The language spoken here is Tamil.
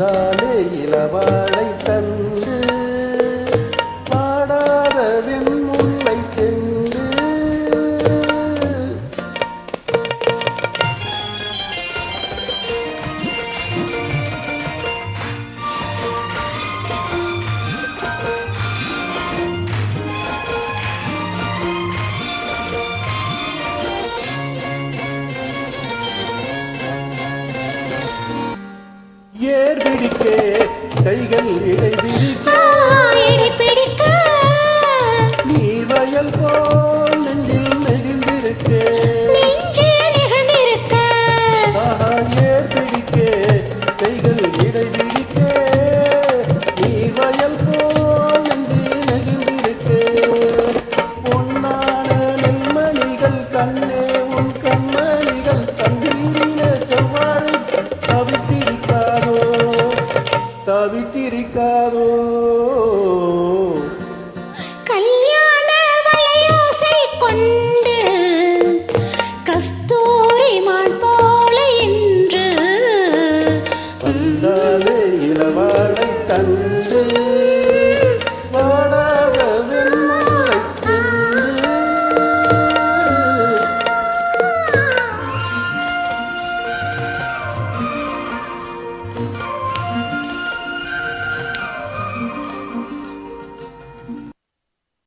வந்தாலே இளவாழை தந்து பாடாத வெண்முல்லை சென்று ஏர் பிடிக்க கைகள் இடை பிடிக்க நீ வயல் போல் நெஞ்சில் நெகிழ்ந்திருக்க ஏர் பிடிக்க கைகள் இடை பிடிக்க நீ வயல் போல் நெஞ்சில் நெகிழ்ந்திருக்க பொன்னான நெல்மணிகள் கண்ணே உன் கண்மணிகள் தண்ணீரில செவ்வாறு தவித்திருக்காதோ கல்யாண வளையோசை கொண்டு கஸ்தூரி மான் போல என்று வந்தாலே இளவாழை தந்து